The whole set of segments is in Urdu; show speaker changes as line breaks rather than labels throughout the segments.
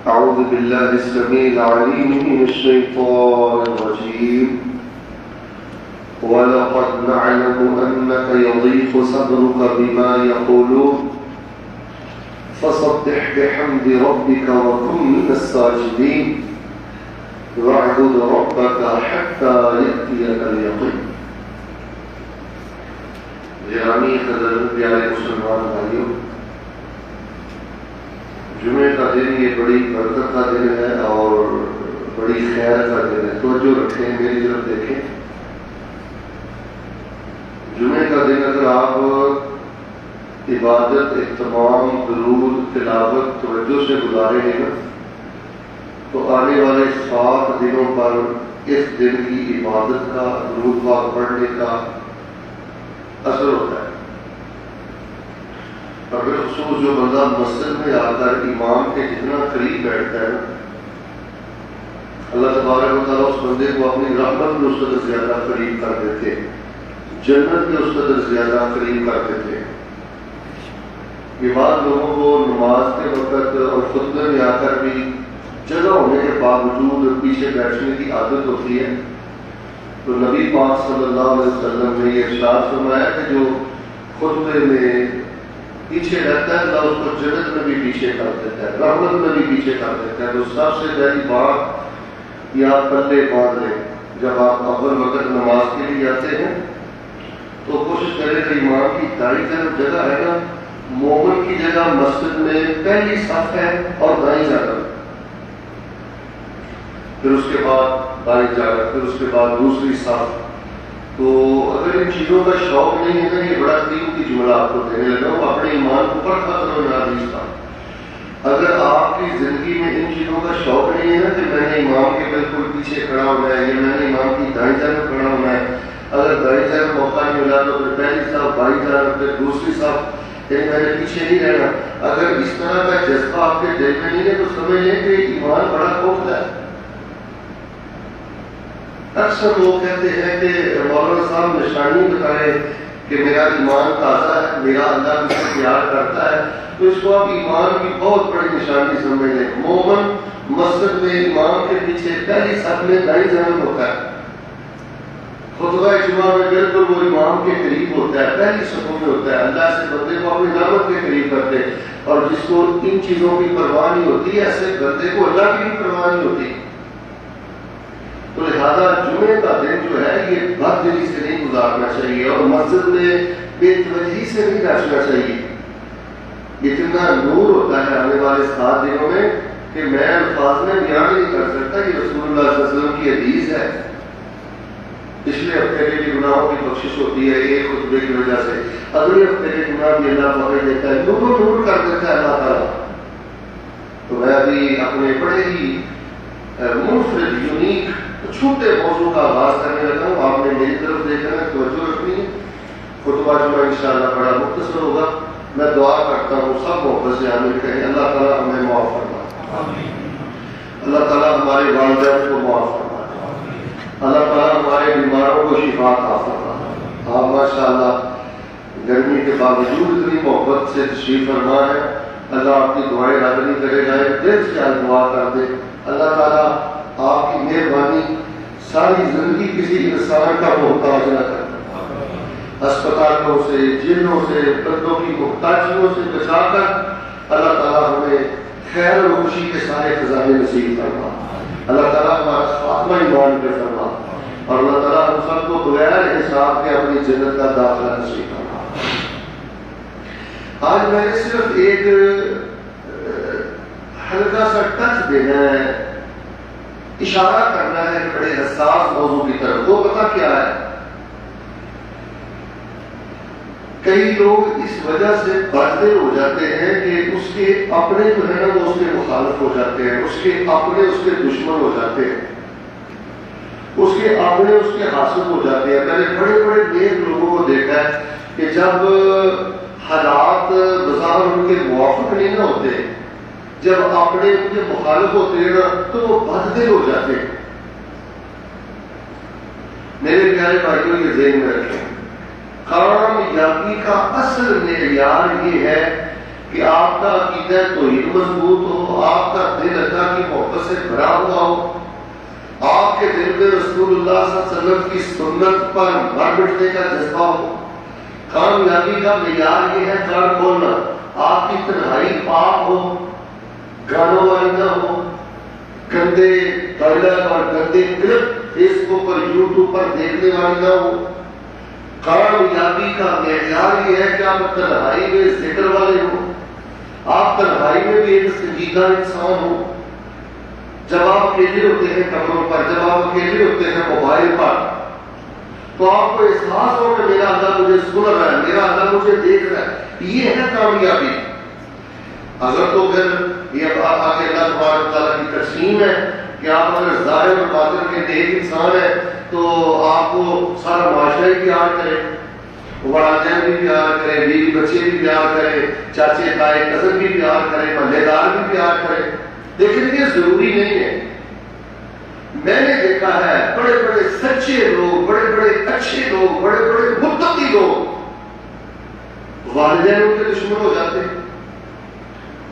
أعوذ بالله السميع العليم من الشيطان الرجيم ولقد نعلم أنك يضيق صدرك بما يقولون فسبح بحمد ربك وكن من الساجدين واعبد ربك حتى يأتيك اليقين. گرامی قدر پیارے مسلمان بھائیوں، جمعے کا دن یہ بڑی برکت کا دن ہے اور بڑی خیر کا دن ہے. توجہ رکھیں، میری طرف دیکھیں. جمعے کا دن اگر آپ عبادت، اہتمام، درود، تلاوت توجہ سے گزاریں گے نا تو آنے والے 7 دنوں پر اس دن کی عبادت کا، درود پاک پڑھنے کا اثر ہوتا ہے. اور بالخصوص جو بندہ مسجد میں آ کر امام کے جتنا قریب بیٹھتا ہے نا، اللہ تبارک و تعالیٰ اس بندے کو اپنی رحمت میں اس قدر زیادہ قریب کر دیتے، جنت میں اس قدر زیادہ قریب کر دیتے. یہ بات لوگوں کو نماز کے وقت اور خطبے میں آ کر بھی جگہ ہونے کے باوجود پیچھے بیٹھنے کی عادت ہوتی ہے. تو نبی پاک صلی اللہ علیہ وسلم نے یہ ارشاد فرمایا کہ جو خطبے میں پیچھے رہتا ہے اللہ اس کو جنت میں بھی پیچھے کر دیتا ہے، رحمت میں بھی پیچھے کر دیتا ہے. تو سب سے پہلی بات یہ آپ پلے باندھ لیں، جب آپ اول وقت نماز کے لیے آتے ہیں تو کوشش کریں کہ امام کی دائیں طرف جگہ ہے نا، مومن کی جگہ مسجد میں پہلی صف ہے اور دائیں جانب، پھر اس کے بعد بائیں جانب، پھر اس کے بعد دوسری صف. تو اگر ان چیزوں کا شوق نہیں ہے نا، یہ بڑا قیمتی جملہ آپ کو دینے لگا ہوں، اپنے ایمان کو پرکھا کرو ان حدیث کا. اگر آپ کی زندگی میں ان چیزوں کا شوق نہیں ہے نا کہ میں نے امام کے بالکل پیچھے کھڑا ہونا ہے یا میں نے امام کی دائیں جانب کھڑا ہونا ہے، اگر دائیں جانب موقع نہیں ملا تو پھر پہلی صف، بائیں جانب، پھر دوسری صف، یعنی میں نے پیچھے نہیں رہنا، اگر اس طرح کا جذبہ آپ کے دل میں نہیں ہے تو سمجھ لیں کہ ایمان بڑا خوفزدہ ہے. اکثر لوگ کہتے ہیں کہ مولانا صاحب نشانی بتائیں کہ میرا ایمان تازہ ہے، میرا اللہ مجھ سے پیار کرتا ہے. تو اس کو آپ ایمان کی بہت بڑی نشانی سمجھ لیں. مومن مسجد میں امام کے پیچھے پہلی صف میں دائیں جانب ہوتا ہے، خطبہ جمعہ میں بالکل وہ امام کے قریب ہوتا ہے، پہلی صفوں میں ہوتا ہے، اللہ سے بندے کو اپنی رحمت کے قریب کرتے ہیں. اور جس کو ان چیزوں کی پرواہ نہیں ہوتی ہے ایسے بندے کو اللہ کی بھی پرواہ نہیں ہوتی. تو لہذا جمعے کا دن جو ہے یہ بد دلی سے نہیں گزارنا چاہیے اور مسجد میں بے توجہی سے نہیں بیٹھنا چاہیے. اتنا نور ہوتا ہے آنے والے 7 دنوں میں کہ میں الفاظ میں بیان نہیں کر سکتا. یہ رسول اللہ صلی اللہ علیہ وسلم کی حدیث ہے. پچھلے ہفتے کے بھی گناہوں کی بخشش ہوتی ہے ایک خطبے کی وجہ سے، اگلے ہفتے کے گناہ بھی اللہ پکڑ دیتا ہے، نور کر دیتا ہے اللہ تعالیٰ. تو میں ابھی اپنے بڑے ہی منفرد، یونیک، چھوٹے موضوع کا آغاز کرنے لگا ہوں. آپ نے میری طرف دیکھنا ہے، توجہ رکھنی ہے. خطبہ جمعہ انشاءاللہ بڑا مختصر ہوگا. میں دعا کرتا ہوں سب محبت سے آمین کہیں. اللہ تعالیٰ ہمیں معاف فرمائے، اللہ تعالیٰ ہمارے والدین کو معاف فرمائے، اللہ تعالیٰ ہمارے بیماروں کو شفا عطا فرمائے. آپ ماشاءاللہ گرمی کے باوجود اتنی محبت سے تشریف فرما ہے. اللہ آپ کی دعائیں رد نہیں کرے جائے، دل سے آج دعا کر دے. اللہ تعالیٰ آپ کی مہربانی ساری زندگی کسی انسان کا محتاج نہ کرے. اسپتالوں سے، جنوں سے، بندوں کی محتاجیوں سے بچا کر اللہ تعالیٰ ہمیں خیر و خوشی کے سارے خزانے نصیب فرما. اللہ تعالیٰ ہمارا خاتمہ ایمان پہ فرما اور اللہ تعالیٰ ہم سب کو بغیر حساب کے اپنی جنت کا داخلہ نصیب فرما. آج میں نے صرف ایک ہلکا سا ٹچ دینا ہے، اشارہ کرنا ہے بڑے حساس موضوع کی طرف. وہ پتہ کیا ہے؟ کئی لوگ اس وجہ سے بددل ہو جاتے ہیں کہ اس کے اپنے جو ہے نا وہ اس کے مخالف ہو جاتے ہیں، اس کے اپنے اس کے دشمن ہو جاتے ہیں، اس کے اپنے اس کے حاسد ہو جاتے ہیں. میں نے بڑے بڑے نیک لوگوں کو دیکھا ہے کہ جب حالات بظاہر ان کے موافق نہیں نہ ہوتے، جب اپنے ان کے مخالف ہوتے ہیں نا تو وہ بددل ہو جاتے ہیں. میرے پیارے بھائیوں یہ ذہن میں رکھیں، کامیابی کا اصل معیار یہ ہے کہ آپ کا عقیدہ توحید مضبوط ہو، آپ کا دل اللہ محبت سے بھرا ہوا ہو، آپ کے دل میں رسول اللہ صلی اللہ علیہ وسلم کی سنت پر مر مٹنے کا جذبہ ہو۔ کامیابی کا معیار یہ ہے کان کھولنا، آپ کی تنہائی پاک ہو، گانوں والی نہ ہو، گندے ٹوائلٹ اور گندے کلپ فیس بک اور یوٹیوب پر دیکھنے والی نہ ہو۔ کامیابی کا معیار یہ ہے کہ آپ تنہائی میں ذکر والے ہوں، آپ تنہائی میں بھی ایک سنجیدہ انسان ہو۔ جب آپ اکیلے ہوتے ہیں کمروں پر، جب آپ اکیلے ہوتے ہیں موبائل پر، تو آپ کو احساس ہو کہ میرا اللہ مجھے سن رہا ہے، میرا اللہ مجھے دیکھ رہا ہے، یہ ہے کامیابی۔ اگر تو پھر یہ بات آ کے اللہ تبارک و تعالیٰ کی تقسیم ہے کہ آپ اگر ظاہر اور باطن کے نیک انسان ہیں تو آپ کو سارا معاشرہ ہی پیار کرے، والدین بھی پیار کرے، بیوی بچے بھی پیار کرے، چاچے تائے کزن بھی پیار کرے، محلے دار بھی پیار کرے، لیکن یہ ضروری نہیں ہے۔ میں نے دیکھا ہے بڑے بڑے سچے لوگ، بڑے بڑے اچھے لوگ، بڑے بڑے متقی لوگ، والدین ان کے دشمن ہو جاتے ہیں،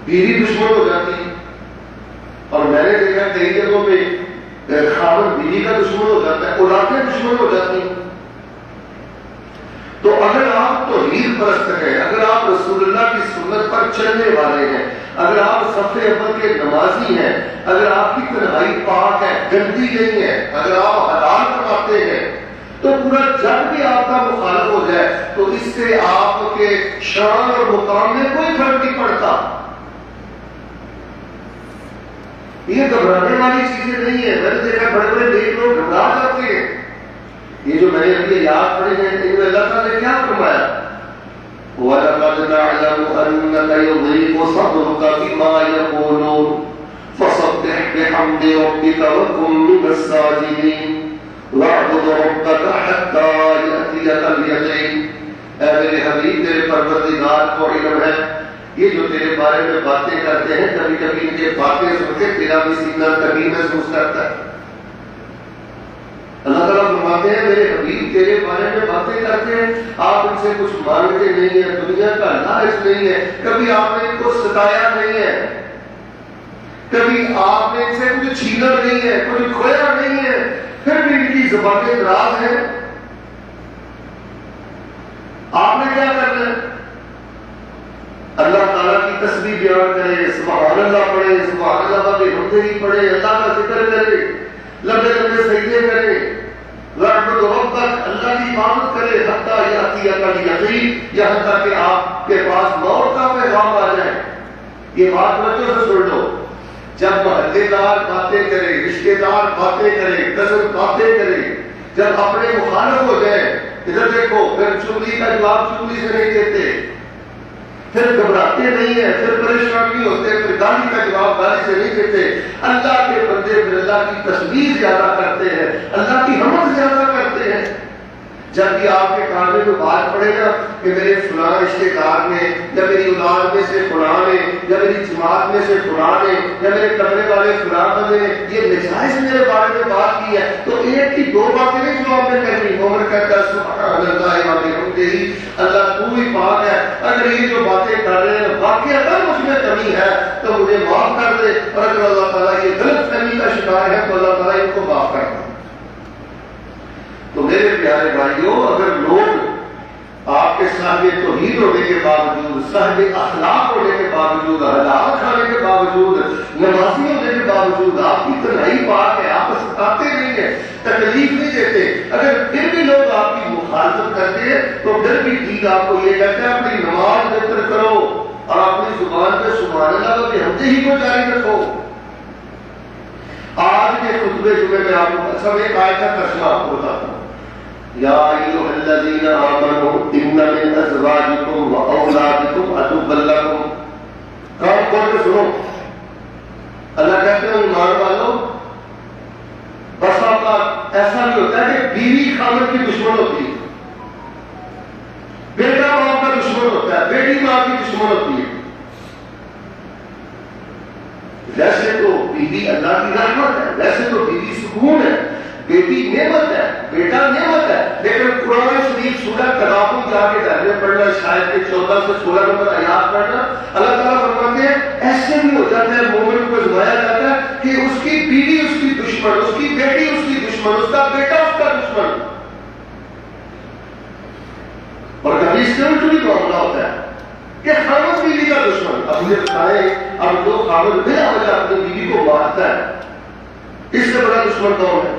بیوی دشمن ہو جاتی ہے، اور میں نے دیکھا کئی جگہوں پہ خاوند بیوی کا دشمن ہو جاتا ہے، اولادیں دشمن ہو جاتی ہیں۔ تو اگر آپ توحید پرست ہیں، اگر آپ رسول اللہ کی سنت پر چلنے والے ہیں، اگر آپ صف اول کے نمازی ہیں، اگر آپ کی تنہائی پاک ہے، گندی نہیں ہے، اگر آپ حلال کماتے ہیں، تو پورا جگ بھی آپ کا مخالف ہو جائے تو اس سے آپ کے شان اور مقام میں کوئی فرق نہیں پڑتا۔ یہ گھبرانے والی چیزیں نہیں ہے۔ میں نے دیکھا بڑے بڑے نیک لوگ گھبرا جاتے ہیں۔ یہ جو میں نے ابھی یاد پڑے ہیں ان میں اللہ تعالیٰ نے کیا فرمایا؟ وَلَقَدْ نَعْلَمُ أَنَّكَ يُضِيقُ صَدْرُكَ بِمَا يَقُولُونَ فَسَبِّحْ بِحَمْدِ رَبِّكَ وَكُن مِّنَ السَّاجِدِينَ وَاعْبُدْ رَبَّكَ حَتَّىٰ يَأْتِيَكَ الْيَقِينُ۔ اے میرے حبیب، تیرے پروردگار کو علم ہے یہ جو تیرے بارے میں باتیں کرتے ہیں، کبھی کبھی ان کے باتیں سن کے تیرا بھی سینہ کبھی محسوس کرتا ہے۔ اللہ تعالیٰ فرماتے ہیں میرے حبیب تیرے بارے میں باتیں کرتے ہیں، آپ ان سے کچھ مانگتے نہیں ہیں، دنیا کا لالچ نہیں ہے، کبھی آپ نے ان کو ستایا نہیں ہے، کبھی آپ نے ان سے کچھ چھینا نہیں ہے، کوئی کھویا نہیں ہے، پھر بھی ان کی زبانیں دراز ہیں۔ آپ نے کیا کرنا ہے؟ اللہ تعالیٰ کی تسبیح بیان کرے، سبحان اللہ پڑھے، سبحان اللہ بحمدہ پڑھے، اللہ کا ذکر کرے، لمبے لمبے سجدے کرے، وَاعْبُدْ رَبَّكَ، اللہ کی عبادت کرے، حَتَّىٰ يَأْتِيَكَ الْيَقِينُ، یہاں تک کہ آپ کے پاس موت کا پیغام آ جائے۔ یہ بات بچوں سے سن لو، جب محلے دار باتیں کرے، رشتے دار باتیں کرے، کزن باتیں کرے، جب اپنے مخالف ہو جائیں، ادھر دیکھو، پھر چغلی کا جواب چغلی سے نہیں دیتے، پھر گھبراتے نہیں ہیں، پھر پریشان نہیں ہوتے، پھر گالی کا جواب گالی سے نہیں دیتے۔ اللہ کے بندے پھر اللہ کی تسبیح زیادہ کرتے ہیں، اللہ کی حمد زیادہ کرتے ہیں۔ جب بھی آپ کے کان میں کوئی بات پڑے گا کہ میرے فلاں رشتے دار نے، یا میری اولاد میں سے فلاں نے، یا میری جماعت میں سے فلاں نے، یا میرے کمرے والے فلاں بندے نے یہ نجائز میرے بارے میں بات کی ہے، تو ایک کی دو باتیں نہیں جو آپ نے کرنی۔ مومن کہتا ہے سبحان اللہ وبحمدہ، اللہ تو ہی پاک ہے، اگر یہ جو باتیں کر رہے ہیں واقعی اگر مجھ میں کمی ہے تو مجھے معاف کر دے، اور اگر اللہ تعالیٰ یہ غلط فہمی کا شکار ہے تو اللہ تعالیٰ ان کو معاف کر دے۔ تو میرے پیارے بھائیوں، اگر لوگ آپ کے صاحب توحید ہونے کے باوجود، صاحب اخلاق ہونے کے باوجود، حلال کھانے کے باوجود، نمازی ہونے کے باوجود، آپ کی تنہائی پاک ہے، آپ ستاتے نہیں ہیں، تکلیف نہیں دیتے، اگر پھر بھی لوگ آپ کی مخالفت کرتے ہیں تو پھر بھی ٹھیک آپ کو یہ کہتے ہیں اپنی نماز بہتر کرو اور اپنی زبان پہ سبحان اللہ و بحمدہ ہی کو جاری رکھو۔ آج کے خطبے جمعے میں آپ کو سب ایک آیت کا ترجمہ آپ کو بتاتا ہوں۔ یا ایھا الذین آمنوا ان من ازواجکم واولادکم عدوا لکم۔ کام کھول کے سنو، اللہ کہتے ہیں ایمان والو، بس آپ کا ایسا بھی ہوتا ہے کہ بیوی خاوند کی دشمن ہوتی ہے، بیٹا باپ کا دشمن ہوتا ہے، بیٹی ماں کی دشمن ہوتی ہے۔ ویسے تو بیوی اللہ کی رحمت ہے، ویسے تو بیوی سکون ہے، بیٹی نعمت ہے، بیٹا نعمت ہے، لیکن قرآن شریف سورہ تغابن جا کے درجے پڑھنا، شاید کہ 14 سے 16 نمبر آیات پڑھنا، اللہ تعالیٰ فرماتے ہیں ایسے بھی ہو جاتا ہے، مومن کو ازمایا جاتا ہے کہ اس دشمن، اس کی بیٹی اس کی دشمن، اس کا بیٹا اس کا دشمن. اور کبھی اس کے الٹ بھی معاملہ ہوتا ہے کہ خامد بیوی کا دشمن. اب مجھے بتائیں، اب جو خامد بلا وجہ اپنی بیوی کو مارتا ہے، اس سے بڑا دشمن کون ہے؟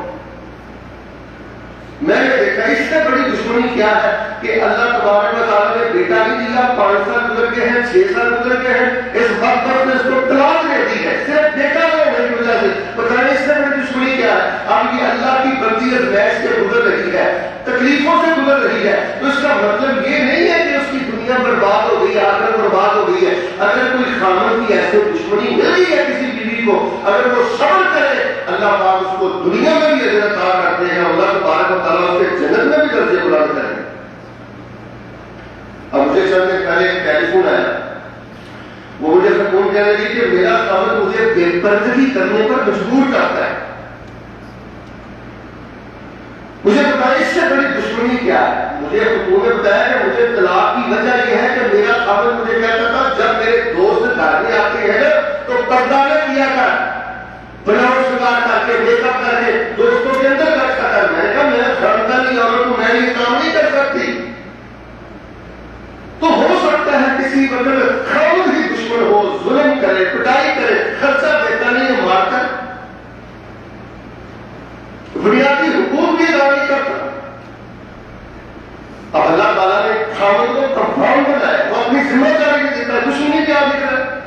میں نے دیکھا اس سے بڑی دشمنی کیا ہے کہ اللہ تبارک و تعالیٰ نے بیٹا نہیں دیا، 5 سال گزر کے ہیں، 6 سال گزر کے ہیں، اس وقت پر نے اس کو طلاق دے دی ہے صرف بیٹا نہ ہونے کی وجہ سے. بتائیں اس سے بڑی دشمنی کیا ہے؟ اب یہ اللہ کی بندی ازمائش سے گزر رہی ہے، تکلیفوں سے گزر رہی ہے، تو اس کا مطلب یہ نہیں ہے کہ اس کی دنیا برباد ہو گئی ہے، آخرت برباد ہو گئی ہے. اگر کوئی خامد کی ایسے دشمنی مل رہی ہے کسی بیوی کو، اگر وہ صبر کرے، اللہ پاک اس کو دنیا میں بھی اجر عطا کرتے ہیں، اللہ تبارک و تعالیٰ اس کے جنت میں بھی درجے بلند کریں گے. اب مجھے چند دن پہلے ایک ٹیلی فون آیا، وہ مجھے فون کہنے لگی کہ میرا خامد مجھے بے پردگی کرنے پر مجبور کرتا ہے. مجھے بتایا اس سے بڑی دشمنی کیا ہے؟ مجھے حکومت نے بتایا کہ مجھے طلاق کی وجہ یہ ہے کہ میرا خامد مجھے کہتا تھا جب میرے دوست گھر میں آتے ہیں تو پردہ نہ کیا کر، بناؤ شکار کر کے، میک اپ کر کے دوستوں کے اندر رکھا کر. میں نے کہا میں خاندانی عورت ہوں، میں یہ کام نہیں کر سکتی. تو ہو سکتا ہے کسی وقت خامد ہی دشمن ہو، ظلم کرے، پٹائی کرے، خرچہ دیتا نہیں ہے، مار کر بنیادی حقوق بھی ادا نہیں کرتا. اب اللہ تعالیٰ نے خامد کو کنفرم بنایا، وہ اپنی ذمہ داری نہیں دیتا، دشمنی کیا دکھ رہا ہے.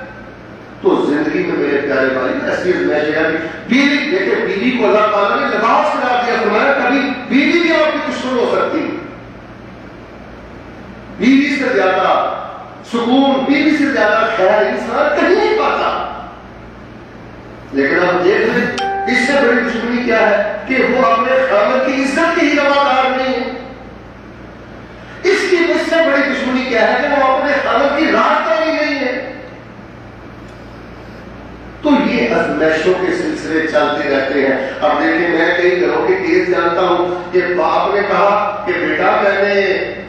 تو زندگی میں میرے پیارے بھائی ایسی ازمائشیں ہیں. بیوی دیکھیں، بیوی کو اللہ تعالیٰ نے لباس کرا دیا، فرمایا کبھی بیوی بھی آپ کی دشمن ہو سکتی. بیوی سے زیادہ سکون، بیوی سے زیادہ خیر انسان کہیں نہیں پاتا. لیکن اب دیکھ لیں اس سے بڑی دشمنی کیا ہے کہ وہ اپنے خامد کی عزت کی ہی روادار نہیں ہے. اس سے بڑی دشمنی کیا ہے کہ وہ اپنے خامد کی راستہ نہیں ہے. تو یہ ازمائشوں کے سلسلے چلتے رہتے ہیں. اب دیکھیں میں کئی گھروں کے کیس جانتا ہوں کہ باپ نے کہا کہ بیٹا میں نے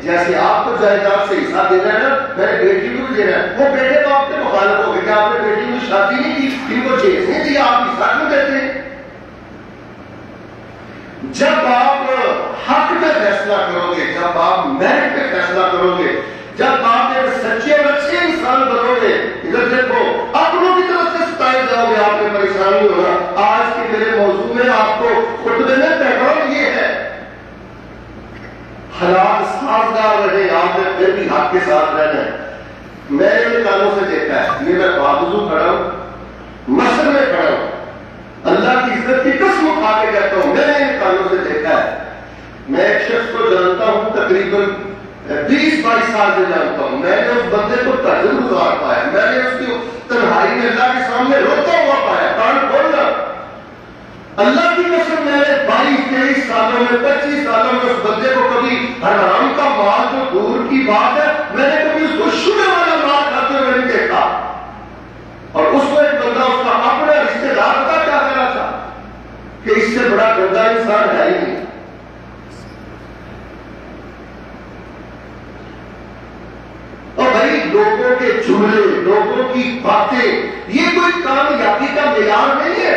جیسے آپ کو جائیداد سے حصہ دینا ہے نا، میں نے بیٹی کو بھی دینا ہے. وہ بیٹے تو آپ کے مخالف ہو گئے کہ آپ نے بیٹی کی شادی نہیں کی، ان کو جیز نہیں دیا، آپ حصہ کیوں دیتے ہیں؟ جب آپ حق پہ فیصلہ کرو گے، جب آپ میرٹ پہ فیصلہ کرو گے، جب آپ ایک سچے اور اچھے انسان بنو گے، ادھر دیکھو اپنوں کی طرف سے ستائے جاؤ گے، آپ میں پریشانی ہوگا. آج کے میرے موضوع میں آپ کو خطبے میں پیغام یہ ہے، حالات سازگار رہے، آپ نے پھر بھی حق کے ساتھ رہنا ہے. میں نے کانوں سے دیکھا ہے، یہ میں بابوزو کھڑا ہوں، مسجد میں کھڑا ہوں، اللہ کی عزت کی قسم اٹھا کے کہتا ہوں، میں نے کانوں سے دیکھا ہے. میں ایک شخص کو جانتا ہوں تقریباً 20-22 سال سے جانتا ہوں. میں نے اس بندے کو تجربہ گزار پایا، میں نے اس کی تنہائی میں اللہ کے سامنے روتا ہوا پایا، کان کھولنا. اللہ کی قسم میں نے 22-23 سالوں میں 25 سالوں میں اس بندے کو کبھی حرام کا مال جو دور کی بات ہے، میں نے کبھی اس کو شبہ والا مال کھاتے ہوئے نہیں دیکھا. اور اس کو ایک بندہ اس کا اپنا رشتے دار کا کیا کہہ رہا تھا کہ اس سے بڑا گندا انسان ہے ہی نہیں. اور بھائی لوگوں کے جملے، لوگوں کی باتیں، یہ کوئی کامیابی کا معیار نہیں ہے.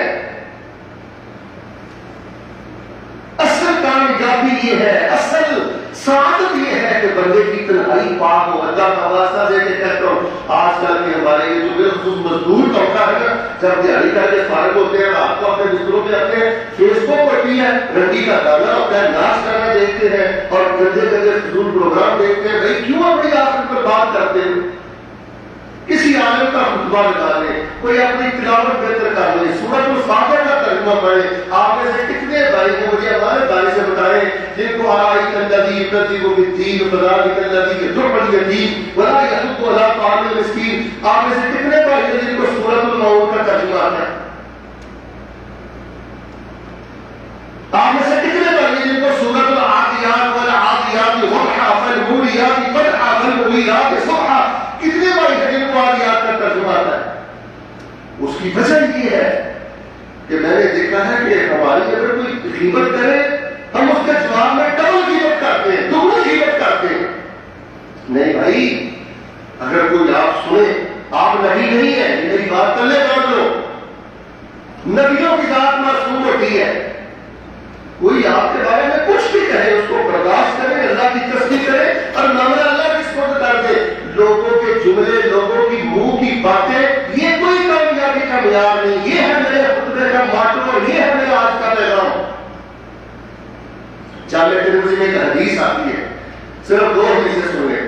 اصل کامیابی یہ ہے، اصل سعادت یہ ہے کہ بندے کی تنہائی پاک ہو. اللہ کا واسطہ دے کے کہتا ہوں، آج کل کے ہمارے یہ جو بالخصوص مزدور طبقہ ہے نا، جب دیہڑی کر کے فارغ ہوتے ہیں، آپ کو اپنے بستروں پہ اپنے فیس بک پڑتی ہے، رنڈی کا گانا ہوتا ہے، ناچ کرنا دیکھتے ہیں اور گندے گندے فضول پروگرام دیکھتے ہیں. بھائی کیوں اپنی آخرت پر بات کرتے ہیں؟ کسی عالم کا خطبہ لگا لیں، کوئی اپنی تلاوت بہتر کر لیں، سورۃ الفاتحہ کا ترجمہ پڑھیں. آپ میں سے کتنے بھائی ہیں مجھے ہمارے بھائی سے بتائیں جن کو آرائیت الذی یکذب بالدین فذلک الذی یدع الیتیم ولا یحض علی طعام المسکین. آپ میں سے کتنے بھائی ہیں جن کو سورۃ المعون کا ترجمہ آتا ہے؟ آپ میں سے کتنے بھائی ہیں جن کو سورۃ العادیات والعادیات ضبحا فالموریات قدحا فالمغیرات صبحا، کتنے بھائی ہیں جن کو عادیات کا ترجمہ آتا ہے؟ اس کی وجہ یہ ہے کہ میں نے دیکھا ہے کہ ہماری اگر کوئی غیبت کرے ہم اس کے جواب میں ڈبل غیبت کرتے ہیں، دگنی غیبت کرتے ہیں. نہیں بھائی، اگر کوئی آپ سنیں، آپ نبی نہیں ہے، میری بات کلے مان لو، نبیوں کی ذات معصوم ہوتی ہے. کوئی آپ کے بارے میں کچھ بھی کہے اس کو برداشت کرے, اللہ کی تصدیق کرے اور معاملہ اللہ کی سپرد کر دے. لوگوں کے جملے, لوگوں کی منہ کی باتیں, یہ کوئی کامیابی کا معیار نہیں. یہ ہے میرے خطبے کا ماٹو اور یہ ہے میرا آج کا پیغام. جامع ترمذی میں ایک حدیث آتی ہے, صرف 2 حدیثیں سنیں.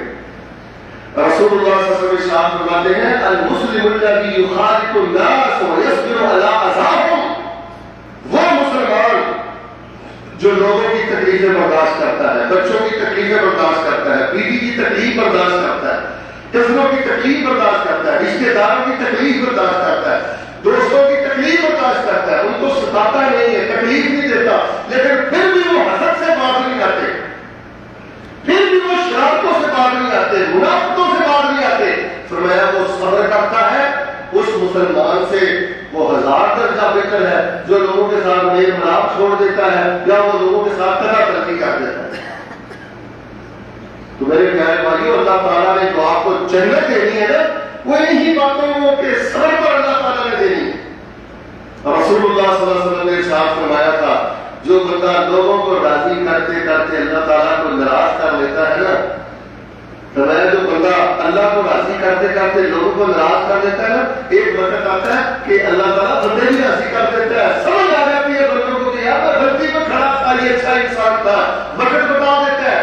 رسول اللہ صلی اللہ علیہ وسلم ارشاد فرماتے ہیں المسلم الذی یخالط الناس ویصبر علی اذاهم, وہ مسلمان جو لوگوں کی تکلیفیں برداشت کرتا ہے, بچوں کی تکلیفیں برداشت کرتا ہے, بیوی کی تکلیف برداشت کرتا ہے, کزنوں کی تکلیف برداشت کرتا ہے, رشتے داروں کی تکلیف برداشت کرتا ہے, دوستوں کی تکلیف برداشت کرتا ہے, ان کو ستاتا نہیں ہے, تکلیف نہیں دیتا, لیکن پھر بھی وہ حسد سے باز نہیں آتے, پھر بھی وہ شرارتوں سے باز نہیں آتے, منافقتوں سے باز نہیں آتے. فرمایا وہ صبر کرتا ہے, اس مسلمان سے وہ 1000 درجہ بہتر ہے جو لوگوں کے ساتھ میل ملاپ چھوڑ دیتا ہے یا وہ لوگوں کے ساتھ طرح ترقی کر دیتا ہے. تو میرے پیارے بھائیو, اللہ تعالیٰ نے جو آپ کو جنت دینی ہے نا, وہ انہی باتوں کے صبر پر اللہ تعالیٰ نے دینی ہے. رسول اللہ صلی اللہ علیہ وسلم نے ارشاد فرمایا تھا جو بندہ لوگوں کو راضی کرتے کرتے اللہ تعالیٰ کو ناراض کر لیتا ہے نا, فرمایا جو بندہ اللہ کو راضی کرتے کرتے لوگوں کو ناراض کر دیتا ہے نا, ایک وقت آتا ہے کہ اللہ تعالیٰ بندے بھی راضی کر دیتا ہے. سمجھ آ جاتی ہے بندوں کو کہ یار میں غلطی پہ کھڑا تھا, یہ اچھا انسان تھا, وقت بتا دیتا ہے.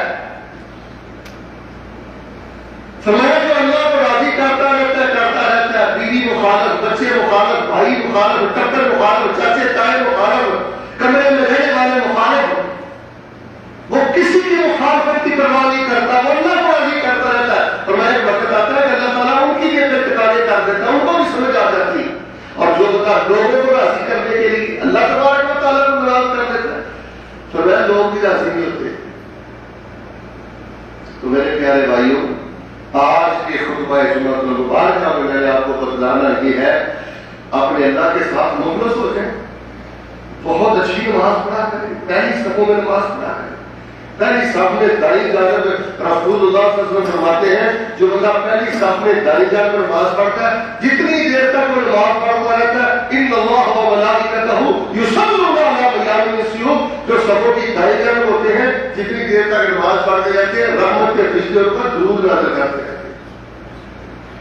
فرمایا جو اللہ کو راضی کرتا رہتا ہے, بیوی مخالف, بچے مخالف, بھائی مخالف, ٹکر مخالف, چاچے تائے مخالف, کمرے میں رہنے والے مخالف, وہ کسی کی مخالفت کی پرواہ نہیں کرتا, وہ اللہ کو راضی کرتا رہتا ہے. اور میں ایک وقت آتا ہے کہ اللہ تعالیٰ ان کی بھی ارتقاء کر دیتا ہے, ان کو بھی سمجھ آ جاتی ہے. اور جو بتا لوگوں کو راضی کرنے کے لیے اللہ تبارک و تعالیٰ کو ناراض کر دیتا ہے, تو میں لوگ بھی راضی نہیں ہوتے. تو میرے پیارے بھائیوں, آج کے خطبہ جمعہ المبارکہ میں میں نے آپ کو بتلانا یہ ہے, اپنے اللہ کے ساتھ مخلص ہو جائیں, بہت اچھی نماز پڑھا کریں, پہلی صفوں میں نماز پڑھا کریں. پہلی صف میں دائیں جانب رسول اللہ صلی اللہ علیہ وسلم فرماتے ہیں جو بندہ پہلی صف میں دائیں جانب نماز پڑھتا ہے, جتنی دیر تک وہ نماز پڑھتا رہتا ہے, ان اللہ و ملائکتہ یصلون علی میامن الصفوف, جو صفوں کی دائیں جانب ہوتے ہیں جتنی دیر تک نماز پڑھتے رہتے ہیں رحمت کے فرشتے پر درود نازل کرتے رہتے ہیں.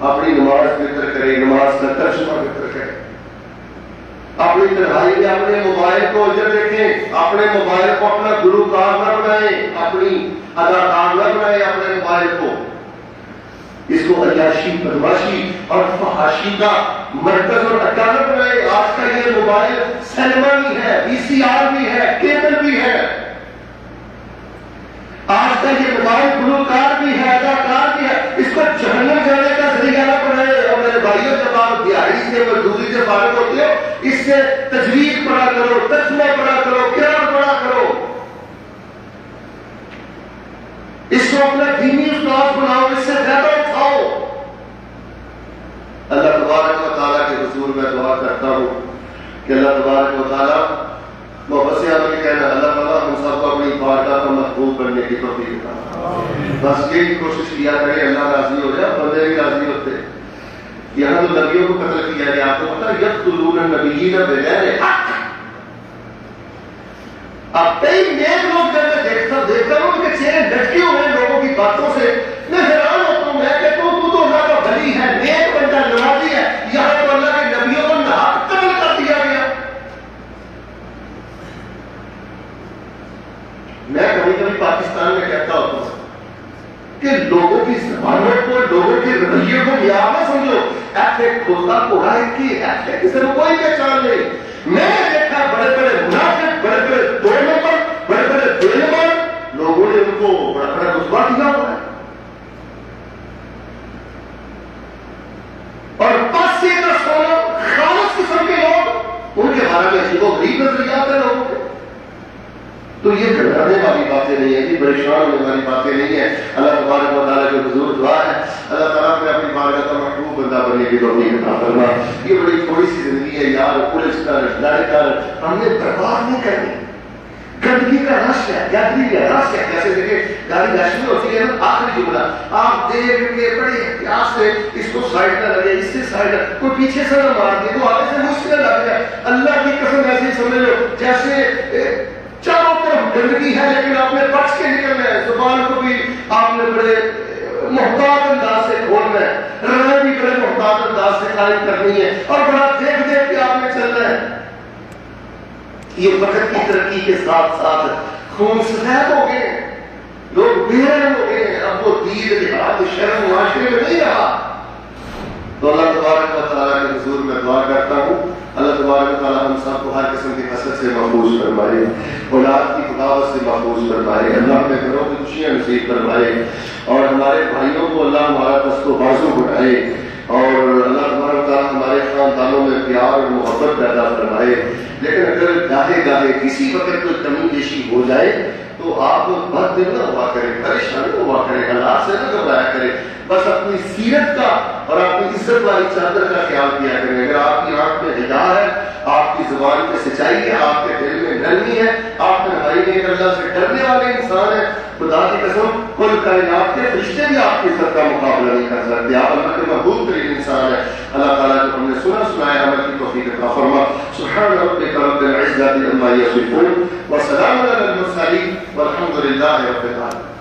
اپنی نماز بہتر کریں, نماز کا ترجمہ بہتر کریں. اپنی تنہائی میں اپنے موبائل کو اجر دیکھیں, اپنے موبائل کو اپنا گلوکار نہ بنائیں, اپنی اداکار نہ بنائیں اپنے موبائل کو. اس کو عیاشی, بدماشی اور فحاشی کا مرکز اور اڈا نہ بنائیں. آج کا یہ موبائل سینما بھی ہے, VCR بھی ہے, کیبل بھی ہے. آج کا یہ موبائل گلوکار بھی ہے, اداکار بھی ہے. اس کو جہنم جانے کا ذریعہ نہ بنائے. اور میرے بھائیوں, جب آپ دیہاڑی سے مزدوری سے فارغ ہوتے ہو, اس سے تجوید پڑھا کرو, ترجمہ پڑھا کرو, قرآن پڑھا کرو. اس کو اپنا دینی استاد بناؤ, اس سے فائدہ اٹھاؤ. اللہ تبارک و تعالیٰ کے حضور میں دعا کرتا ہوں کہ اللہ تبارک و تعالیٰ محبت عمل کہنا, اللہ تعالیٰ ہم سب کو اپنی بارگاہ پر محبوب کرنے کی توفیق عطا. بس یہی کوشش کیا کریں, اللہ راضی ہو جائے, بندے بھی راضی ہوتے. یہاں تو نبیوں کو قتل کیا گیا, آپ کو پتا ہے, یقتلون النبیین بغیر حق. اب کئی نیک لوگ جب میں دیکھتا ہوں کہ چہرے لٹکے ہوئے لوگوں کی باتوں سے میں حیران ہوتا ہوں. میں کہتا ہوں تو اللہ کا ولی ہے, نیک بندہ, نمازی ہے, یہاں تو اللہ کے نبیوں کو ناحق قتل کر دیا گیا. میں کبھی کبھی پاکستان میں کہتا ہوتا ہوں کہ لوگوں کی زبانوں کو, لوگوں کے رویے کو معیار نہ سمجھو. ایسے کھوتا کوڑا ہے کہ ایسے کسی کو کوئی پہچان نہیں. میں نے دیکھا بڑے بڑے منافق, بڑے بڑے 2 نمبر, بڑے بڑے 2 نمبر, لوگوں نے ان کو بڑا بڑا رتبہ دیا ہوا ہے. اور پاس سے کا سونا خالص قسم کے لوگ, ان کے بارے میں عجیب و غریب نظریات ہیں لوگوں کے. تو یہ گھبرانے والی باتیں نہیں ہیں, یہ پریشان ہونے والی باتیں نہیں ہیں. اللہ تبارک و تعالیٰ کے حضور دعا ہے, اللہ تعالیٰ نے اپنی بارگاہ کا محبوب بندہ بننے کی توفیق عطا فرما. یہ بڑی تھوڑی سی زندگی ہے یار, پولیس کر, لڑ کر, ہم نے برباد نہیں کرنی. گندگی کا رش ہے, گندگی کا رش ہے. جیسے دیکھیں گاڑی رش میں ہوتی ہے نا, آخری جملہ آپ دیکھ کے بڑے احتیاط سے اس کو سائڈ نہ لگے, اس سے سائڈ, کوئی پیچھے سے نہ مار دے, تو آگے سے مشکل لگ جائے. اللہ کی زندگی ہے لیکن آپ نے بچ کے نکلنا ہے. زبان کو بھی آپ نے بڑے محتاط انداز سے کھولنا ہے, راہیں بھی بڑے محتاط انداز سے قائم کرنی ہے, اور بڑا دیکھ دیکھ کے آپ نے چلنا ہے. یہ وقت کی ترقی کے ساتھ ساتھ خون سفید ہو گئے, لوگ بے رحم ہو گئے ہیں. اب وہ دین لحاظ شرم معاشرے میں نہیں رہا. تو اللہ تبارک و تعالیٰ کے حضور میں دعا کرتا ہوں, اللہ تبارک و تعالیٰ ہم سب کو ہر قسم کی حسد سے محفوظ فرمائے, اولاد کی بغاوت سے محفوظ فرمائے, اللہ اپنے گھروں کی خوشیاں نصیب فرمائے, اور ہمارے بھائیوں کو اللہ ہمارا دست و بازو بڑھائے, اور اللہ تبارک و تعالیٰ ہمارے خاندانوں میں پیار اور محبت پیدا فرمائے. لیکن اگر گاہے گاہے کسی وقت کوئی کمی بیشی ہو جائے تو آپ بد دل نہ ہوا کریں, پریشان نہ ہوا کریں, حالات سے نہ گھبرایا کریں, بس اپنی سیرت کا اور اپنی عزت والی چادر کا خیال کیا کریں. اگر آپ کی آنکھ میں حیا ہے, آپ کی زبان میں سچائی ہے, آپ کے دل میں نرمی ہے, آپ تنہائی میں ایک اللہ سے ڈرنے والے انسان ہیں, خدا کی قسم کل کائنات کے فرشتے بھی آپ کی عزت کا مقابلہ نہیں کر سکتے. آپ اللہ کے محبوب ترین انسان ہیں. اللہ تعالیٰ جو ہم نے سنا سنایا عمل کی توفیق عطا فرما. سبحان ربک رب العزة عما یصفون وسلام علی المرسلین والحمد للہ رب العالمین.